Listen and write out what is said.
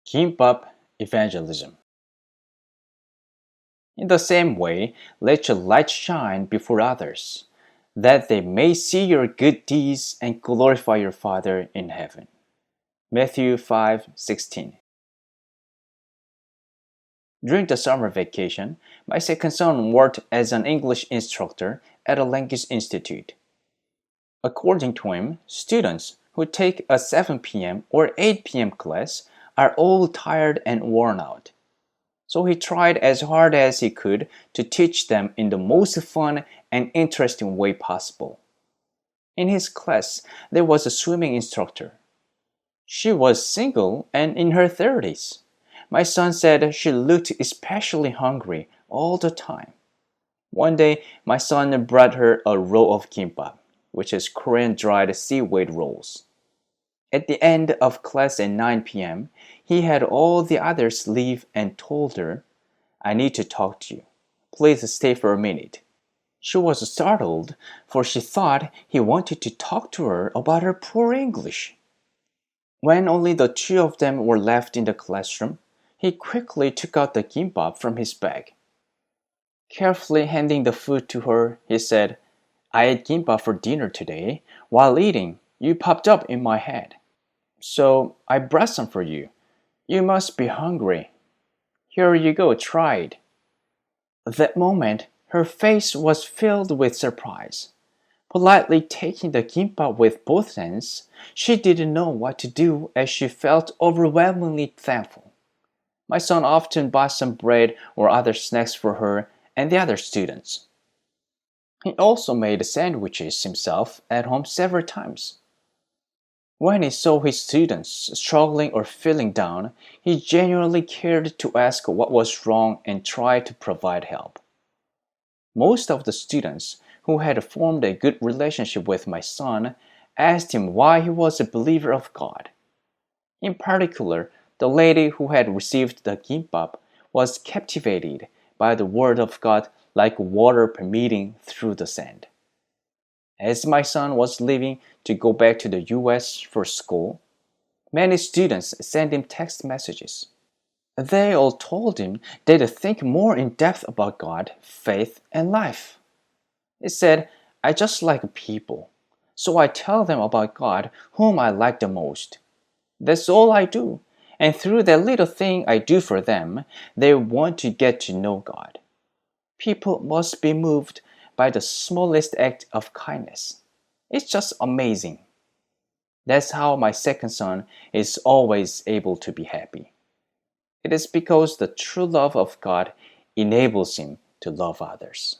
Kimbap Evangelism. In the same way, let your light shine before others, that they may see your good deeds and glorify your Father in heaven. Matthew 5:16. During the summer vacation, my second son worked as an English instructor at a language institute. According to him, students who take a 7 p.m. or 8 p.m. class are all tired and worn out. So he tried as hard as he could to teach them in the most fun and interesting way possible. In his class, there was a swimming instructor. She was single and in her 30s. My son said she looked especially hungry all the time. One day, my son brought her a roll of kimbap, which is Korean dried seaweed rolls. At the end of class at 9 p.m., he had all the others leave and told her, "I need to talk to you. Please stay for a minute." She was startled, for she thought he wanted to talk to her about her poor English. When only the two of them were left in the classroom, he quickly took out the kimbap from his bag. Carefully handing the food to her, he said, "I ate kimbap for dinner today. While eating, you popped up in my head. So I brought some for you. You must be hungry. Here you go, try it." At that moment, her face was filled with surprise. Politely taking the kimbap with both hands, she didn't know what to do as she felt overwhelmingly thankful. My son often bought some bread or other snacks for her and the other students. He also made sandwiches himself at home several times. When he saw his students struggling or feeling down, he genuinely cared to ask what was wrong and try to provide help. Most of the students who had formed a good relationship with my son asked him why he was a believer of God. In particular, the lady who had received the kimbap was captivated by the word of God like water permeating through the sand. As my son was leaving to go back to the US for school, many students sent him text messages. They all told him they'd think more in depth about God, faith, and life. He said, "I just like people, so I tell them about God whom I like the most. That's all I do, and through that little thing I do for them, they want to get to know God." People must be moved by the smallest act of kindness. It's just amazing. That's how my second son is always able to be happy. It is because the true love of God enables him to love others.